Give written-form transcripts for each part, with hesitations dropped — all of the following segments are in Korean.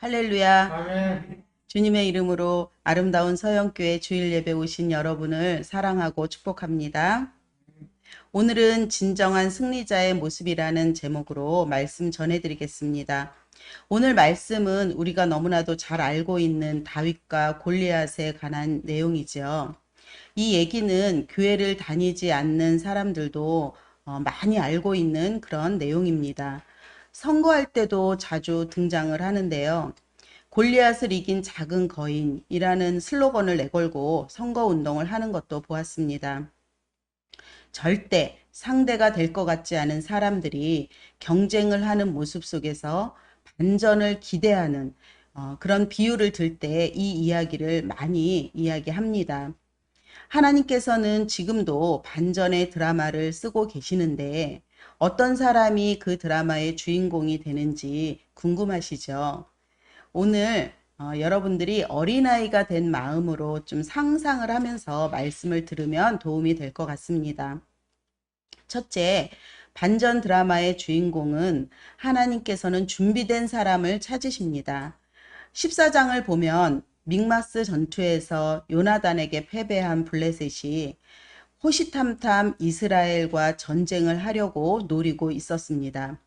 할렐루야. 아멘. 주님의 이름으로 아름다운 서영교회 주일 예배 오신 여러분을 사랑하고 축복합니다. 오늘은 진정한 승리자의 모습이라는 제목으로 말씀 전해드리겠습니다. 오늘 말씀은 우리가 너무나도 잘 알고 있는 다윗과 골리앗에 관한 내용이죠. 이 얘기는 교회를 다니지 않는 사람들도 많이 알고 있는 그런 내용입니다. 선거할 때도 자주 등장을 하는데요. 골리앗을 이긴 작은 거인이라는 슬로건을 내걸고 선거운동을 하는 것도 보았습니다. 절대 상대가 될 것 같지 않은 사람들이 경쟁을 하는 모습 속에서 반전을 기대하는 그런 비유를 들 때 이 이야기를 많이 이야기합니다. 하나님께서는 지금도 반전의 드라마를 쓰고 계시는데 어떤 사람이 그 드라마의 주인공이 되는지 궁금하시죠? 오늘 여러분들이 어린아이가 된 마음으로 좀 상상을 하면서 말씀을 들으면 도움이 될 것 같습니다. 첫째, 반전 드라마의 주인공은 하나님께서는 준비된 사람을 찾으십니다. 14장을 보면 믹마스 전투에서 요나단에게 패배한 블레셋이 호시탐탐 이스라엘과 전쟁을 하려고 노리고 있었습니다.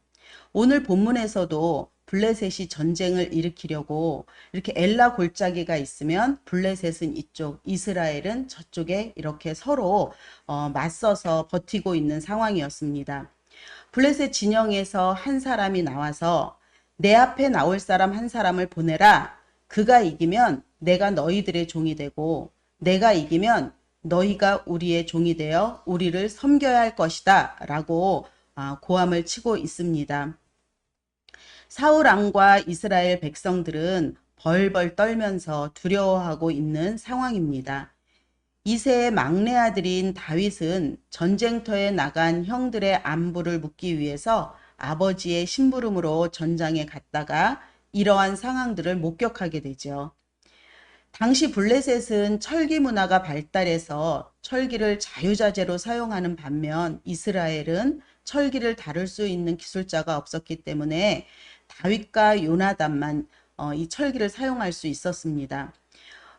오늘 본문에서도 블레셋이 전쟁을 일으키려고 이렇게 엘라 골짜기가 있으면 블레셋은 이쪽, 이스라엘은 저쪽에 이렇게 서로 맞서서 버티고 있는 상황이었습니다. 블레셋 진영에서 한 사람이 나와서 내 앞에 나올 사람 한 사람을 보내라. 그가 이기면 내가 너희들의 종이 되고 내가 이기면 너희가 우리의 종이 되어 우리를 섬겨야 할 것이다 라고 고함을 치고 있습니다. 사울 왕과 이스라엘 백성들은 벌벌 떨면서 두려워하고 있는 상황입니다. 이세의 막내 아들인 다윗은 전쟁터에 나간 형들의 안부를 묻기 위해서 아버지의 심부름으로 전장에 갔다가 이러한 상황들을 목격하게 되죠. 당시 블레셋은 철기 문화가 발달해서 철기를 자유자재로 사용하는 반면 이스라엘은 철기를 다룰 수 있는 기술자가 없었기 때문에 다윗과 요나단만 이 철기를 사용할 수 있었습니다.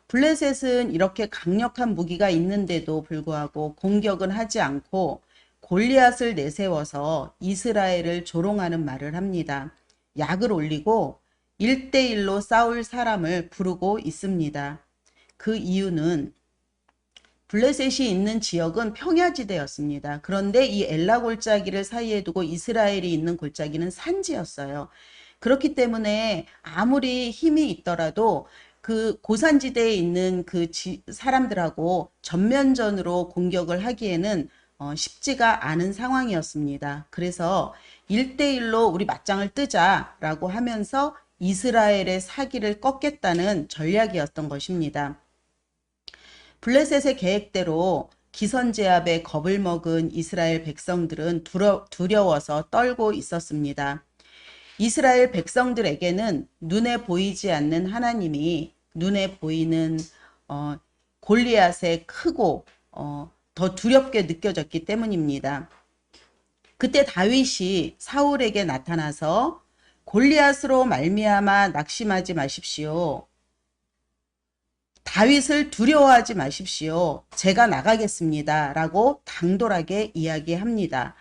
블레셋은 이렇게 강력한 무기가 있는데도 불구하고 공격은 하지 않고 골리앗을 내세워서 이스라엘을 조롱하는 말을 합니다. 약을 올리고 1대1로 싸울 사람을 부르고 있습니다. 그 이유는 블레셋이 있는 지역은 평야지대였습니다. 그런데 이 엘라 골짜기를 사이에 두고 이스라엘이 있는 골짜기는 산지였어요. 그렇기 때문에 아무리 힘이 있더라도 그 고산지대에 있는 그 사람들하고 전면전으로 공격을 하기에는 쉽지가 않은 상황이었습니다. 그래서 1대1로 우리 맞짱을 뜨자라고 하면서 이스라엘의 사기를 꺾겠다는 전략이었던 것입니다. 블레셋의 계획대로 기선제압에 겁을 먹은 이스라엘 백성들은 두려워서 떨고 있었습니다. 이스라엘 백성들에게는 눈에 보이지 않는 하나님이 눈에 보이는 골리앗의 크고 더 두렵게 느껴졌기 때문입니다. 그때 다윗이 사울에게 나타나서 골리앗으로 말미암아 낙심하지 마십시오. 다윗을 두려워하지 마십시오. 제가 나가겠습니다. 라고 당돌하게 이야기합니다.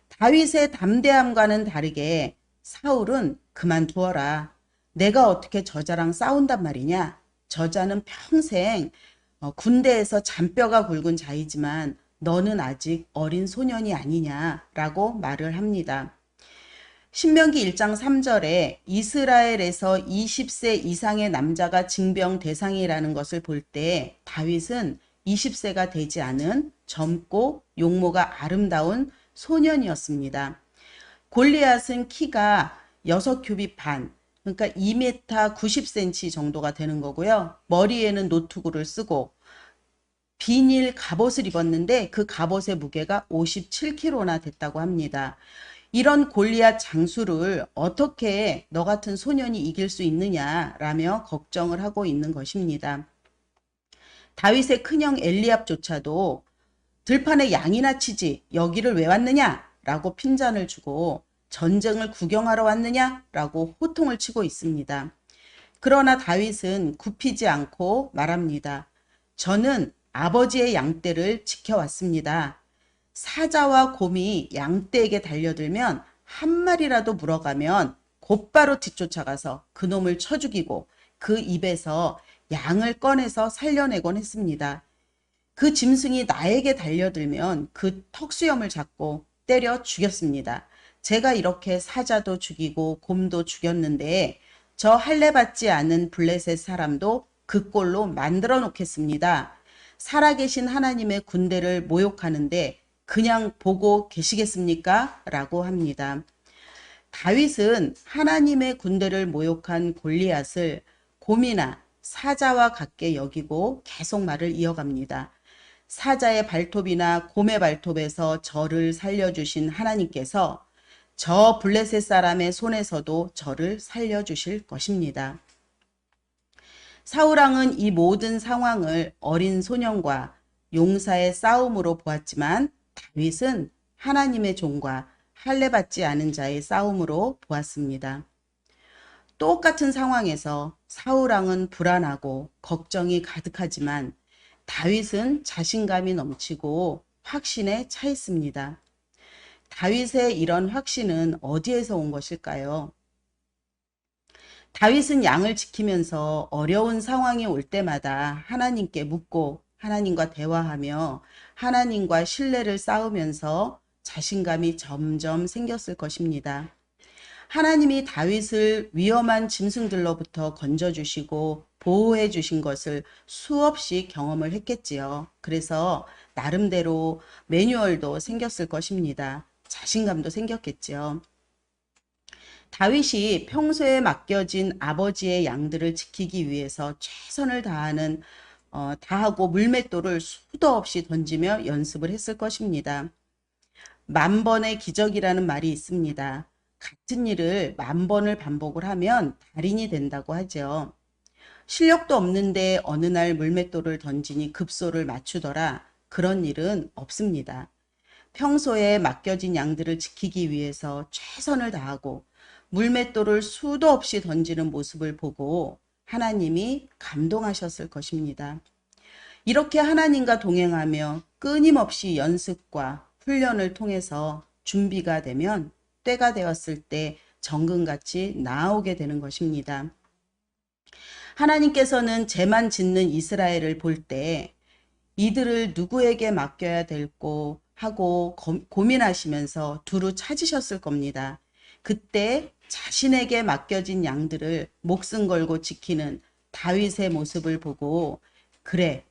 다윗의 담대함과는 다르게 사울은 그만두어라. 내가 어떻게 저자랑 싸운단 말이냐. 저자는 평생 군대에서 잔뼈가 굵은 자이지만 너는 아직 어린 소년이 아니냐라고 말을 합니다. 신명기 1장 3절에 이스라엘에서 20세 이상의 남자가 징병 대상이라는 것을 볼 때 다윗은 20세가 되지 않은 젊고 용모가 아름다운 소년이었습니다. 골리앗은 키가 6규빗 반, 그러니까 2m 90cm 정도가 되는 거고요. 머리에는 노투구를 쓰고 비닐 갑옷을 입었는데 그 갑옷의 무게가 57kg나 됐다고 합니다. 이런 골리앗 장수를 어떻게 너 같은 소년이 이길 수 있느냐라며 걱정을 하고 있는 것입니다. 다윗의 큰형 엘리압조차도 들판에 양이나 치지 여기를 왜 왔느냐 라고 핀잔을 주고 전쟁을 구경하러 왔느냐 라고 호통을 치고 있습니다. 그러나 다윗은 굽히지 않고 말합니다. 저는 아버지의 양떼를 지켜왔습니다. 사자와 곰이 양떼에게 달려들면 한 마리라도 물어가면 곧바로 뒤쫓아가서 그놈을 쳐 죽이고 그 입에서 양을 꺼내서 살려내곤 했습니다. 그 짐승이 나에게 달려들면 그 턱수염을 잡고 때려 죽였습니다. 제가 이렇게 사자도 죽이고 곰도 죽였는데 저 할례 받지 않은 블레셋 사람도 그 꼴로 만들어 놓겠습니다. 살아계신 하나님의 군대를 모욕하는데 그냥 보고 계시겠습니까? 라고 합니다. 다윗은 하나님의 군대를 모욕한 골리앗을 곰이나 사자와 같게 여기고 계속 말을 이어갑니다. 사자의 발톱이나 곰의 발톱에서 저를 살려주신 하나님께서 저 블레셋 사람의 손에서도 저를 살려주실 것입니다. 사울왕은 이 모든 상황을 어린 소년과 용사의 싸움으로 보았지만 다윗은 하나님의 종과 할례받지 않은 자의 싸움으로 보았습니다. 똑같은 상황에서 사울왕은 불안하고 걱정이 가득하지만 다윗은 자신감이 넘치고 확신에 차 있습니다. 다윗의 이런 확신은 어디에서 온 것일까요? 다윗은 양을 지키면서 어려운 상황이 올 때마다 하나님께 묻고 하나님과 대화하며 하나님과 신뢰를 쌓으면서 자신감이 점점 생겼을 것입니다. 하나님이 다윗을 위험한 짐승들로부터 건져주시고 보호해 주신 것을 수없이 경험을 했겠지요. 그래서 나름대로 매뉴얼도 생겼을 것입니다. 자신감도 생겼겠지요. 다윗이 평소에 맡겨진 아버지의 양들을 지키기 위해서 최선을 다하고 물맷돌을 수도 없이 던지며 연습을 했을 것입니다. 만번의 기적이라는 말이 있습니다. 같은 일을 만번을 반복을 하면 달인이 된다고 하죠. 실력도 없는데 어느 날 물맷돌을 던지니 급소를 맞추더라. 그런 일은 없습니다. 평소에 맡겨진 양들을 지키기 위해서 최선을 다하고 물맷돌을 수도 없이 던지는 모습을 보고 하나님이 감동하셨을 것입니다. 이렇게 하나님과 동행하며 끊임없이 연습과 훈련을 통해서 준비가 되면 때가 되었을 때 정금같이 나아오게 되는 것입니다. 하나님께서는 죄만 짓는 이스라엘을 볼 때 이들을 누구에게 맡겨야 될고 하고 고민하시면서 두루 찾으셨을 겁니다. 그때 자신에게 맡겨진 양들을 목숨 걸고 지키는 다윗의 모습을 보고 그래,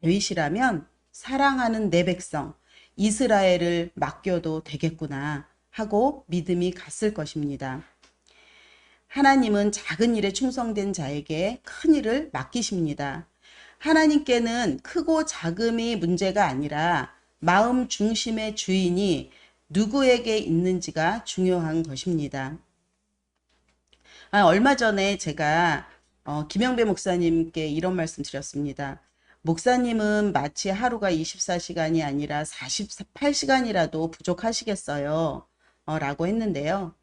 다윗이라면 사랑하는 내 백성 이스라엘을 맡겨도 되겠구나 하고 믿음이 갔을 것입니다. 하나님은 작은 일에 충성된 자에게 큰 일을 맡기십니다. 하나님께는 크고 작음이 문제가 아니라 마음 중심의 주인이 누구에게 있는지가 중요한 것입니다. 얼마 전에 제가 김영배 목사님께 이런 말씀 드렸습니다. 목사님은 마치 하루가 24시간이 아니라 48시간이라도 부족하시겠어요? 라고 했는데요.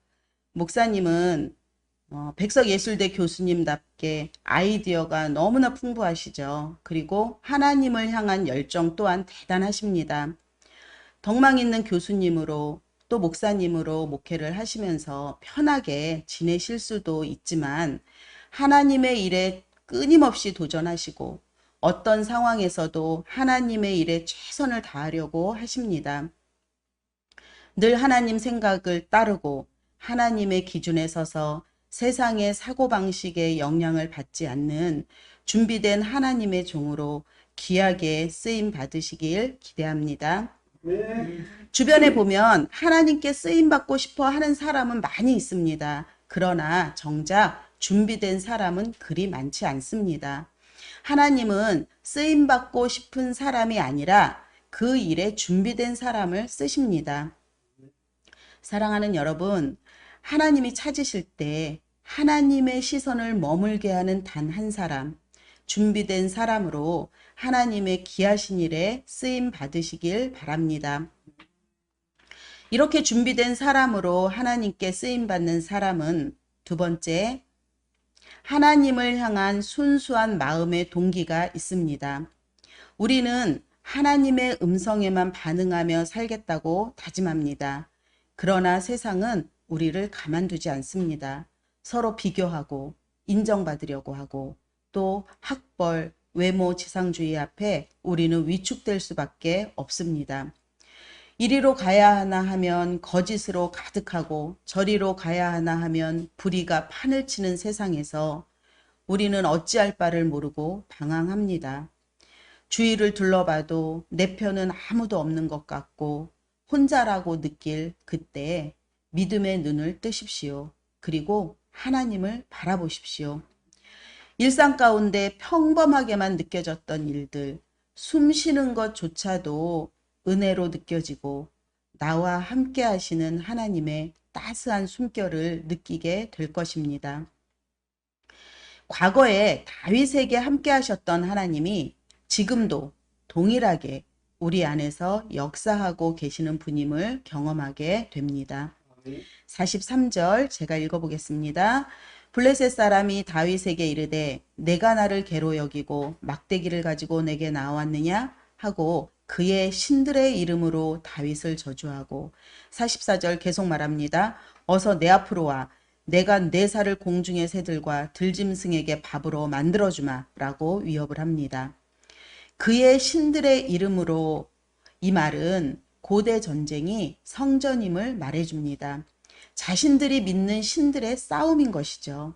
목사님은 백석예술대 교수님답게 아이디어가 너무나 풍부하시죠. 그리고 하나님을 향한 열정 또한 대단하십니다. 덕망 있는 교수님으로 또 목사님으로 목회를 하시면서 편하게 지내실 수도 있지만 하나님의 일에 끊임없이 도전하시고 어떤 상황에서도 하나님의 일에 최선을 다하려고 하십니다. 늘 하나님 생각을 따르고 하나님의 기준에 서서 세상의 사고방식에 영향을 받지 않는 준비된 하나님의 종으로 귀하게 쓰임 받으시길 기대합니다. 주변에 보면 하나님께 쓰임 받고 싶어 하는 사람은 많이 있습니다. 그러나 정작 준비된 사람은 그리 많지 않습니다. 하나님은 쓰임 받고 싶은 사람이 아니라 그 일에 준비된 사람을 쓰십니다. 사랑하는 여러분, 하나님이 찾으실 때 하나님의 시선을 머물게 하는 단 한 사람, 준비된 사람으로 하나님의 귀하신 일에 쓰임 받으시길 바랍니다. 이렇게 준비된 사람으로 하나님께 쓰임 받는 사람은 두 번째, 하나님을 향한 순수한 마음의 동기가 있습니다. 우리는 하나님의 음성에만 반응하며 살겠다고 다짐합니다. 그러나 세상은 우리를 가만두지 않습니다. 서로 비교하고 인정받으려고 하고 또 학벌, 외모 지상주의 앞에 우리는 위축될 수밖에 없습니다. 이리로 가야 하나 하면 거짓으로 가득하고 저리로 가야 하나 하면 불의가 판을 치는 세상에서 우리는 어찌할 바를 모르고 방황합니다. 주위를 둘러봐도 내 편은 아무도 없는 것 같고 혼자라고 느낄 그때 믿음의 눈을 뜨십시오. 그리고 하나님을 바라보십시오. 일상 가운데 평범하게만 느껴졌던 일들, 숨 쉬는 것조차도 은혜로 느껴지고 나와 함께 하시는 하나님의 따스한 숨결을 느끼게 될 것입니다. 과거에 다윗에게 함께 하셨던 하나님이 지금도 동일하게 우리 안에서 역사하고 계시는 분임을 경험하게 됩니다. 43절 제가 읽어보겠습니다. 블레셋 사람이 다윗에게 이르되 내가 나를 괴로 여기고 막대기를 가지고 내게 나왔느냐 하고 그의 신들의 이름으로 다윗을 저주하고 44절 계속 말합니다. 어서 내 앞으로 와. 내가 내 살을 공중의 새들과 들짐승에게 밥으로 만들어주마 라고 위협을 합니다. 그의 신들의 이름으로 이 말은 고대 전쟁이 성전임을 말해줍니다. 자신들이 믿는 신들의 싸움인 것이죠.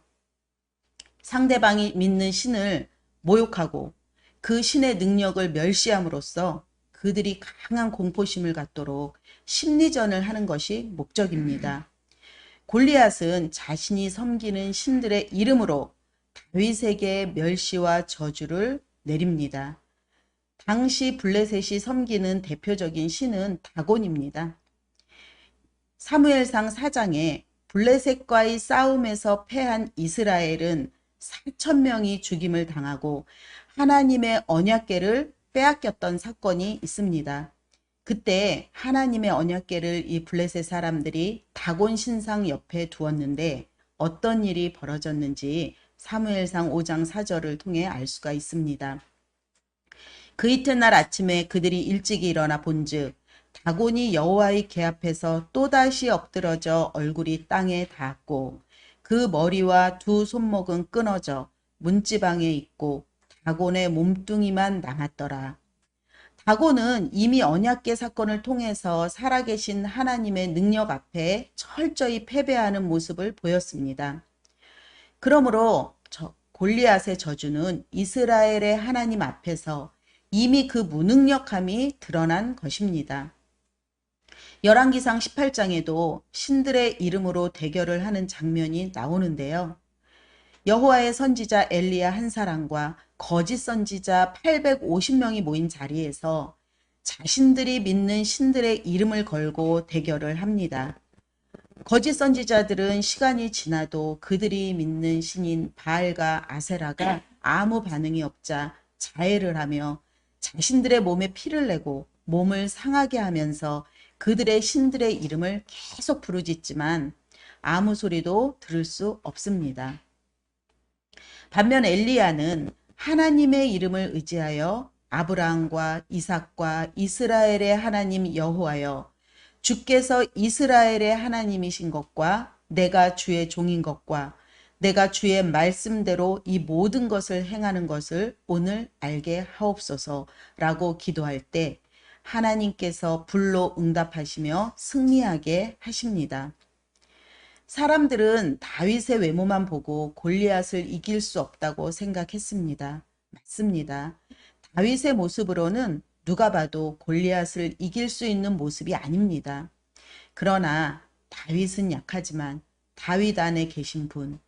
상대방이 믿는 신을 모욕하고 그 신의 능력을 멸시함으로써 그들이 강한 공포심을 갖도록 심리전을 하는 것이 목적입니다. 골리앗은 자신이 섬기는 신들의 이름으로 다윗에게 멸시와 저주를 내립니다. 당시 블레셋이 섬기는 대표적인 신은 다곤입니다. 사무엘상 4장에 블레셋과의 싸움에서 패한 이스라엘은 4,000명이 죽임을 당하고 하나님의 언약궤를 빼앗겼던 사건이 있습니다. 그때 하나님의 언약궤를 이 블레셋 사람들이 다곤 신상 옆에 두었는데 어떤 일이 벌어졌는지 사무엘상 5장 4절을 통해 알 수가 있습니다. 그 이튿날 아침에 그들이 일찍 일어나 본즉 다곤이 여호와의 궤 앞에서 또다시 엎드러져 얼굴이 땅에 닿았고 그 머리와 두 손목은 끊어져 문지방에 있고 다곤의 몸뚱이만 남았더라. 다곤은 이미 언약궤 사건을 통해서 살아계신 하나님의 능력 앞에 철저히 패배하는 모습을 보였습니다. 그러므로 골리앗의 저주는 이스라엘의 하나님 앞에서 이미 그 무능력함이 드러난 것입니다. 열왕기상 18장에도 신들의 이름으로 대결을 하는 장면이 나오는데요. 여호와의 선지자 엘리야 한 사람과 거짓 선지자 850명이 모인 자리에서 자신들이 믿는 신들의 이름을 걸고 대결을 합니다. 거짓 선지자들은 시간이 지나도 그들이 믿는 신인 바알과 아세라가 아무 반응이 없자 자해를 하며 자신들의 몸에 피를 내고 몸을 상하게 하면서 그들의 신들의 이름을 계속 부르짖지만 아무 소리도 들을 수 없습니다. 반면 엘리야는 하나님의 이름을 의지하여 아브라함과 이삭과 이스라엘의 하나님 여호와여 주께서 이스라엘의 하나님이신 것과 내가 주의 종인 것과 내가 주의 말씀대로 이 모든 것을 행하는 것을 오늘 알게 하옵소서라고 기도할 때 하나님께서 불로 응답하시며 승리하게 하십니다. 사람들은 다윗의 외모만 보고 골리앗을 이길 수 없다고 생각했습니다. 맞습니다. 다윗의 모습으로는 누가 봐도 골리앗을 이길 수 있는 모습이 아닙니다. 그러나 다윗은 약하지만 다윗 안에 계신 분,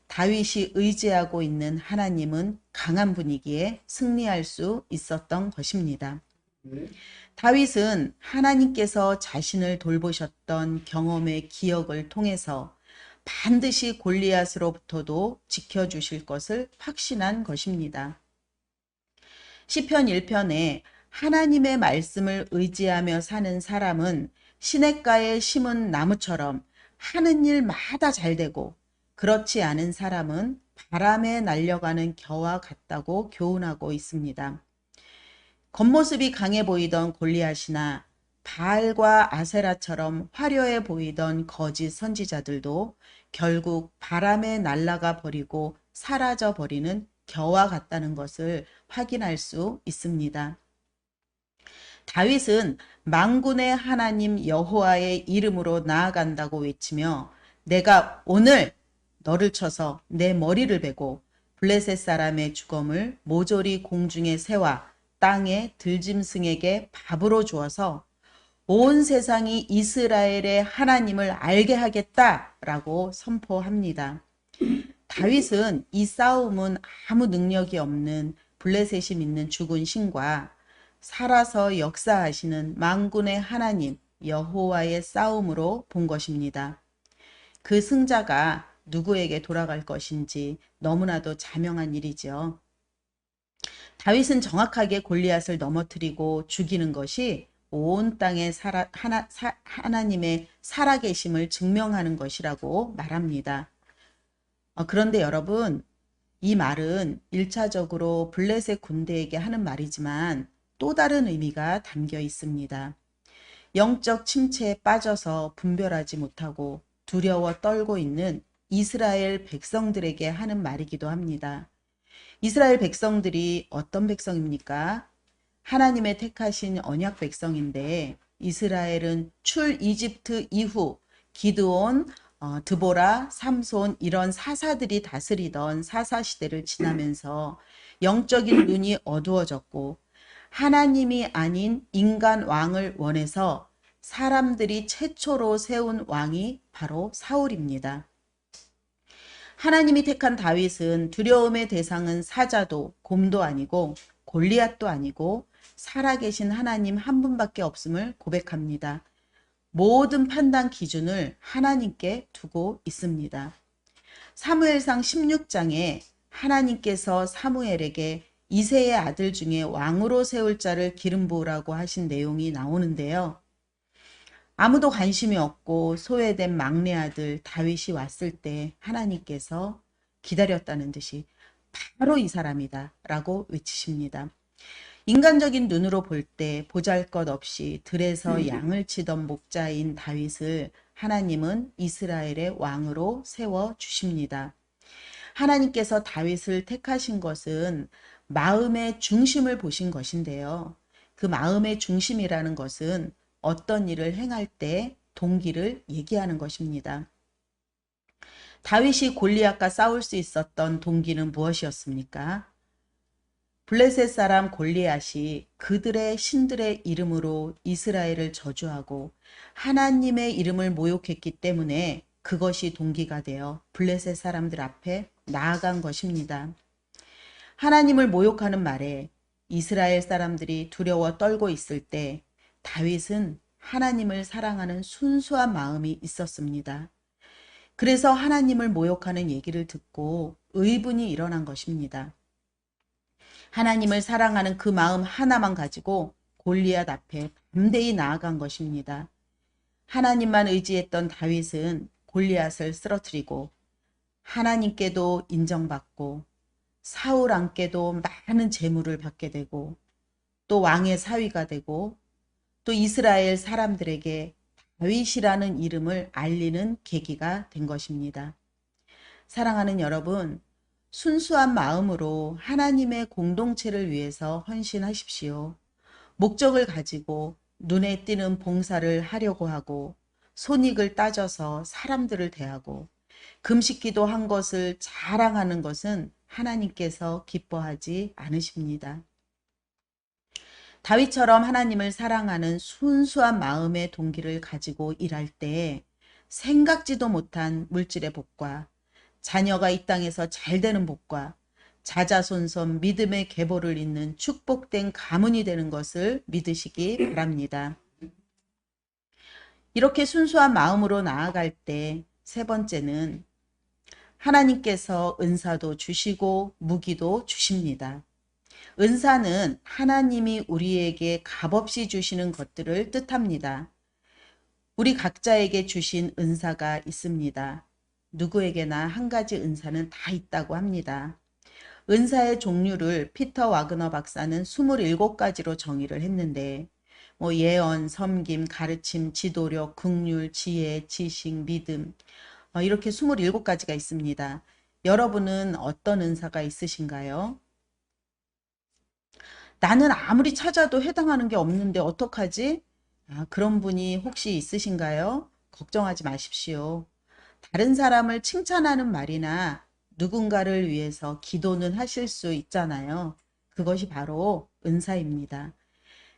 다윗이 의지하고 있는 하나님은 강한 분이기에 승리할 수 있었던 것입니다. 다윗은 하나님께서 자신을 돌보셨던 경험의 기억을 통해서 반드시 골리앗으로부터도 지켜주실 것을 확신한 것입니다. 시편 1편에 하나님의 말씀을 의지하며 사는 사람은 시냇가에 심은 나무처럼 하는 일마다 잘되고, 그렇지 않은 사람은 바람에 날려가는 겨와 같다고 교훈하고 있습니다. 겉모습이 강해 보이던 골리앗이나 바알과 아세라처럼 화려해 보이던 거짓 선지자들도 결국 바람에 날아가 버리고 사라져 버리는 겨와 같다는 것을 확인할 수 있습니다. 다윗은 만군의 하나님 여호와의 이름으로 나아간다고 외치며, 내가 오늘 너를 쳐서 내 머리를 베고 블레셋 사람의 주검을 모조리 공중의 새와 땅의 들짐승에게 밥으로 주어서 온 세상이 이스라엘의 하나님을 알게 하겠다라고 선포합니다. 다윗은 이 싸움은 아무 능력이 없는 블레셋이 믿는 죽은 신과 살아서 역사하시는 만군의 하나님 여호와의 싸움으로 본 것입니다. 그 승자가 누구에게 돌아갈 것인지 너무나도 자명한 일이죠. 다윗은 정확하게 골리앗을 넘어뜨리고 죽이는 것이 온 땅에 하나님의 살아계심을 증명하는 것이라고 말합니다. 그런데 여러분, 이 말은 1차적으로 블레셋 군대에게 하는 말이지만 또 다른 의미가 담겨 있습니다. 영적 침체에 빠져서 분별하지 못하고 두려워 떨고 있는 이스라엘 백성들에게 하는 말이기도 합니다. 이스라엘 백성들이 어떤 백성입니까? 하나님의 택하신 언약 백성인데, 이스라엘은 출 이집트 이후 기드온, 드보라, 삼손 이런 사사들이 다스리던 사사시대를 지나면서 영적인 눈이 어두워졌고 하나님이 아닌 인간 왕을 원해서 사람들이 최초로 세운 왕이 바로 사울입니다. 하나님이 택한 다윗은 두려움의 대상은 사자도 곰도 아니고 골리앗도 아니고 살아계신 하나님 한 분밖에 없음을 고백합니다. 모든 판단 기준을 하나님께 두고 있습니다. 사무엘상 16장에 하나님께서 사무엘에게 이새의 아들 중에 왕으로 세울 자를 기름 부으라고 하신 내용이 나오는데요. 아무도 관심이 없고 소외된 막내 아들 다윗이 왔을 때 하나님께서 기다렸다는 듯이 바로 이 사람이다 라고 외치십니다. 인간적인 눈으로 볼 때 보잘것없이 들에서 양을 치던 목자인 다윗을 하나님은 이스라엘의 왕으로 세워주십니다. 하나님께서 다윗을 택하신 것은 마음의 중심을 보신 것인데요. 그 마음의 중심이라는 것은 어떤 일을 행할 때 동기를 얘기하는 것입니다. 다윗이 골리앗과 싸울 수 있었던 동기는 무엇이었습니까? 블레셋 사람 골리앗이 그들의 신들의 이름으로 이스라엘을 저주하고 하나님의 이름을 모욕했기 때문에 그것이 동기가 되어 블레셋 사람들 앞에 나아간 것입니다. 하나님을 모욕하는 말에 이스라엘 사람들이 두려워 떨고 있을 때 다윗은 하나님을 사랑하는 순수한 마음이 있었습니다. 그래서 하나님을 모욕하는 얘기를 듣고 의분이 일어난 것입니다. 하나님을 사랑하는 그 마음 하나만 가지고 골리앗 앞에 담대히 나아간 것입니다. 하나님만 의지했던 다윗은 골리앗을 쓰러뜨리고 하나님께도 인정받고 사울 왕께도 많은 재물을 받게 되고 또 왕의 사위가 되고 또 이스라엘 사람들에게 다윗이라는 이름을 알리는 계기가 된 것입니다. 사랑하는 여러분, 순수한 마음으로 하나님의 공동체를 위해서 헌신하십시오. 목적을 가지고 눈에 띄는 봉사를 하려고 하고 손익을 따져서 사람들을 대하고 금식기도 한 것을 자랑하는 것은 하나님께서 기뻐하지 않으십니다. 다윗처럼 하나님을 사랑하는 순수한 마음의 동기를 가지고 일할 때 생각지도 못한 물질의 복과 자녀가 이 땅에서 잘 되는 복과 자자손손 믿음의 계보를 잇는 축복된 가문이 되는 것을 믿으시기 바랍니다. 이렇게 순수한 마음으로 나아갈 때 세 번째는 하나님께서 은사도 주시고 무기도 주십니다. 은사는 하나님이 우리에게 값없이 주시는 것들을 뜻합니다. 우리 각자에게 주신 은사가 있습니다. 누구에게나 한 가지 은사는 다 있다고 합니다. 은사의 종류를 피터 와그너 박사는 27가지로 정의를 했는데 예언, 섬김, 가르침, 지도력, 긍휼, 지혜, 지식, 믿음 이렇게 27가지가 있습니다. 여러분은 어떤 은사가 있으신가요? 나는 아무리 찾아도 해당하는 게 없는데 어떡하지? 그런 분이 혹시 있으신가요? 걱정하지 마십시오. 다른 사람을 칭찬하는 말이나 누군가를 위해서 기도는 하실 수 있잖아요. 그것이 바로 은사입니다.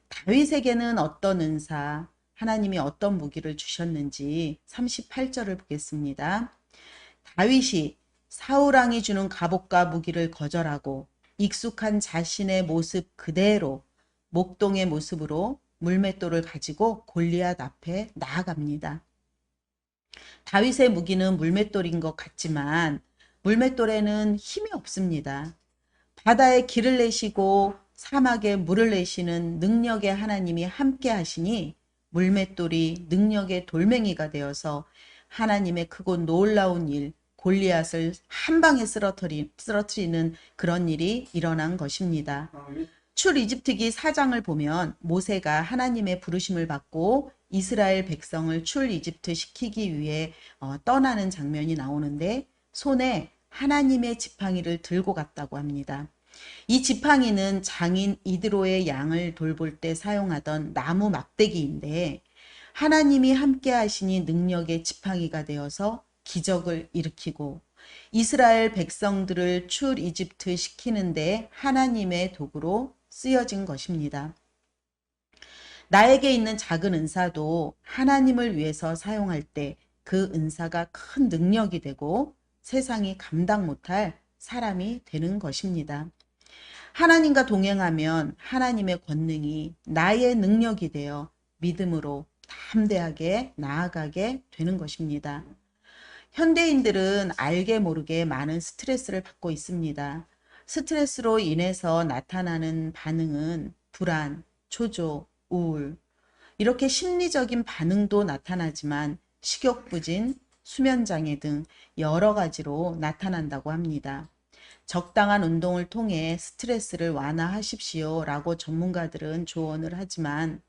다윗에게는 어떤 은사, 하나님이 어떤 무기를 주셨는지 38절을 보겠습니다. 다윗이 사울왕이 주는 갑옷과 무기를 거절하고 익숙한 자신의 모습 그대로 목동의 모습으로 물맷돌을 가지고 골리앗 앞에 나아갑니다. 다윗의 무기는 물맷돌인 것 같지만 물맷돌에는 힘이 없습니다. 바다에 길을 내시고 사막에 물을 내시는 능력의 하나님이 함께 하시니 물맷돌이 능력의 돌멩이가 되어서 하나님의 크고 놀라운 일, 골리앗을 한 방에 쓰러뜨리는 그런 일이 일어난 것입니다. 출이집트기 4장을 보면 모세가 하나님의 부르심을 받고 이스라엘 백성을 출이집트 시키기 위해 떠나는 장면이 나오는데 손에 하나님의 지팡이를 들고 갔다고 합니다. 이 지팡이는 장인 이드로의 양을 돌볼 때 사용하던 나무 막대기인데 하나님이 함께 하시니 능력의 지팡이가 되어서 기적을 일으키고 이스라엘 백성들을 출이집트 시키는데 하나님의 도구로 쓰여진 것입니다. 나에게 있는 작은 은사도 하나님을 위해서 사용할 때 그 은사가 큰 능력이 되고 세상이 감당 못할 사람이 되는 것입니다. 하나님과 동행하면 하나님의 권능이 나의 능력이 되어 믿음으로 담대하게 나아가게 되는 것입니다. 현대인들은 알게 모르게 많은 스트레스를 받고 있습니다. 스트레스로 인해서 나타나는 반응은 불안, 초조, 우울, 이렇게 심리적인 반응도 나타나지만 식욕부진, 수면장애 등 여러 가지로 나타난다고 합니다. 적당한 운동을 통해 스트레스를 완화하십시오 라고 전문가들은 조언을 하지만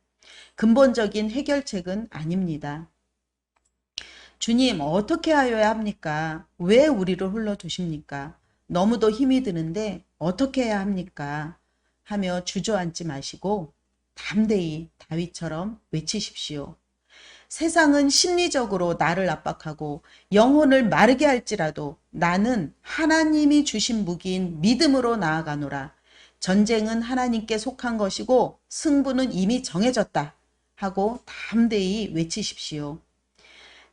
근본적인 해결책은 아닙니다. 주님, 어떻게 하여야 합니까? 왜 우리를 홀려두십니까? 너무도 힘이 드는데 어떻게 해야 합니까? 하며 주저앉지 마시고 담대히 다윗처럼 외치십시오. 세상은 심리적으로 나를 압박하고 영혼을 마르게 할지라도 나는 하나님이 주신 무기인 믿음으로 나아가노라. 전쟁은 하나님께 속한 것이고 승부는 이미 정해졌다 하고 담대히 외치십시오.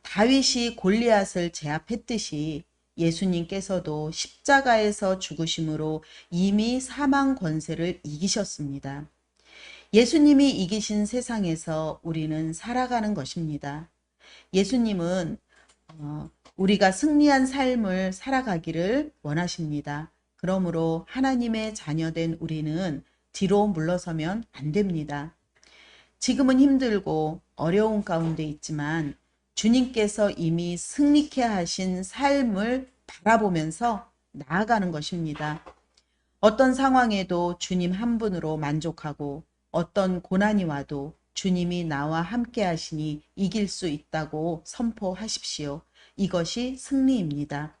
다윗이 골리앗을 제압했듯이 예수님께서도 십자가에서 죽으심으로 이미 사망 권세를 이기셨습니다. 예수님이 이기신 세상에서 우리는 살아가는 것입니다. 예수님은 우리가 승리한 삶을 살아가기를 원하십니다. 그러므로 하나님의 자녀된 우리는 뒤로 물러서면 안 됩니다. 지금은 힘들고 어려운 가운데 있지만 주님께서 이미 승리케 하신 삶을 바라보면서 나아가는 것입니다. 어떤 상황에도 주님 한 분으로 만족하고 어떤 고난이 와도 주님이 나와 함께 하시니 이길 수 있다고 선포하십시오. 이것이 승리입니다.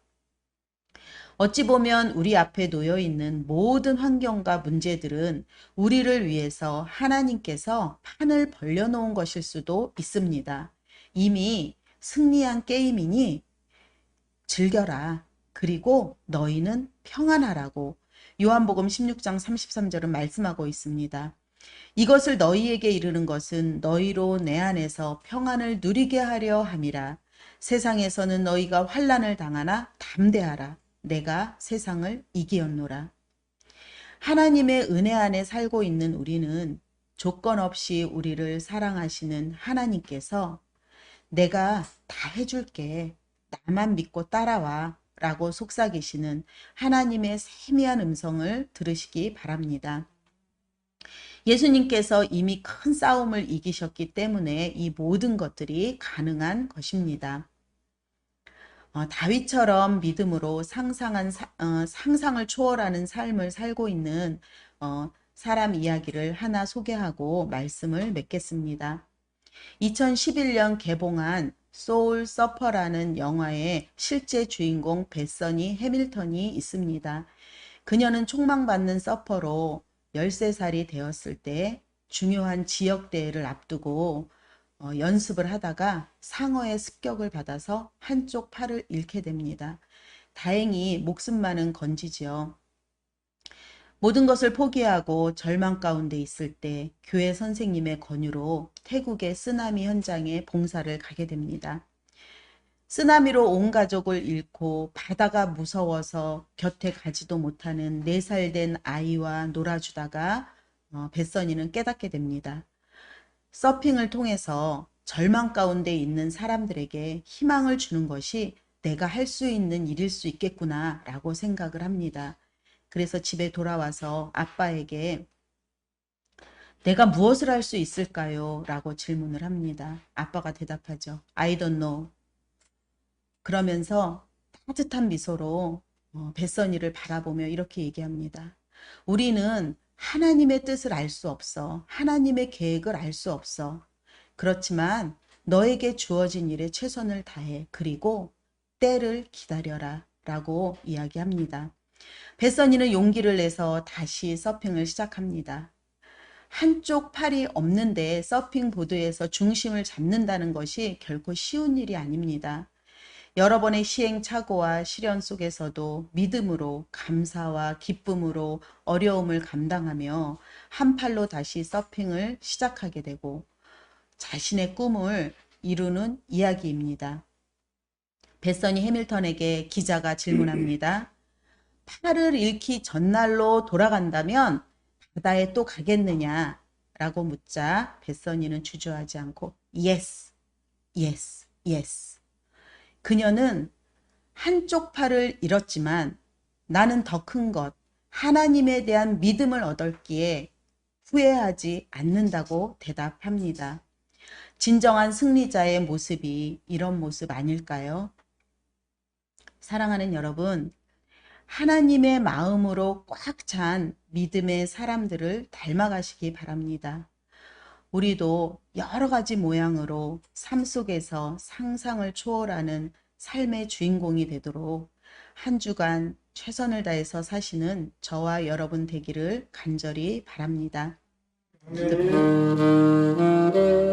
어찌 보면 우리 앞에 놓여 있는 모든 환경과 문제들은 우리를 위해서 하나님께서 판을 벌려놓은 것일 수도 있습니다. 이미 승리한 게임이니 즐겨라. 그리고 너희는 평안하라고 요한복음 16장 33절은 말씀하고 있습니다. 이것을 너희에게 이르는 것은 너희로 내 안에서 평안을 누리게 하려 함이라. 세상에서는 너희가 환난을 당하나 담대하라. 내가 세상을 이기었노라. 하나님의 은혜 안에 살고 있는 우리는 조건 없이 우리를 사랑하시는 하나님께서 내가 다 해줄게. 나만 믿고 따라와. 라고 속삭이시는 하나님의 세미한 음성을 들으시기 바랍니다. 예수님께서 이미 큰 싸움을 이기셨기 때문에 이 모든 것들이 가능한 것입니다. 다윗처럼 믿음으로 상상을 초월하는 삶을 살고 있는 사람 이야기를 하나 소개하고 말씀을 맺겠습니다. 2011년 개봉한 소울 서퍼라는 영화의 실제 주인공 베서니 해밀턴이 있습니다. 그녀는 촉망받는 서퍼로 13살이 되었을 때 중요한 지역대회를 앞두고 연습을 하다가 상어의 습격을 받아서 한쪽 팔을 잃게 됩니다. 다행히 목숨만은 건지지요. 모든 것을 포기하고 절망 가운데 있을 때 교회 선생님의 권유로 태국의 쓰나미 현장에 봉사를 가게 됩니다. 쓰나미로 온 가족을 잃고 바다가 무서워서 곁에 가지도 못하는 4살 된 아이와 놀아주다가 벳서니는 깨닫게 됩니다. 서핑을 통해서 절망 가운데 있는 사람들에게 희망을 주는 것이 내가 할 수 있는 일일 수 있겠구나 라고 생각을 합니다. 그래서 집에 돌아와서 아빠에게 내가 무엇을 할 수 있을까요? 라고 질문을 합니다. 아빠가 대답하죠. I don't know. 그러면서 따뜻한 미소로 벳서니를 바라보며 이렇게 얘기합니다. 우리는 하나님의 뜻을 알 수 없어. 하나님의 계획을 알 수 없어. 그렇지만 너에게 주어진 일에 최선을 다해. 그리고 때를 기다려라. 라고 이야기합니다. 벳서니는 용기를 내서 다시 서핑을 시작합니다. 한쪽 팔이 없는데 서핑 보드에서 중심을 잡는다는 것이 결코 쉬운 일이 아닙니다. 여러 번의 시행착오와 시련 속에서도 믿음으로 감사와 기쁨으로 어려움을 감당하며 한 팔로 다시 서핑을 시작하게 되고 자신의 꿈을 이루는 이야기입니다. 벳서니 해밀턴에게 기자가 질문합니다. 팔을 잃기 전날로 돌아간다면 바다에 또 가겠느냐? 라고 묻자 벳서니는 주저하지 않고 Yes, yes, yes. 그녀는 한쪽 팔을 잃었지만 나는 더 큰 것, 하나님에 대한 믿음을 얻었기에 후회하지 않는다고 대답합니다. 진정한 승리자의 모습이 이런 모습 아닐까요? 사랑하는 여러분, 하나님의 마음으로 꽉 찬 믿음의 사람들을 닮아가시기 바랍니다. 우리도 여러 가지 모양으로 삶 속에서 상상을 초월하는 삶의 주인공이 되도록 한 주간 최선을 다해서 사시는 저와 여러분 되기를 간절히 바랍니다. 기도드립니다.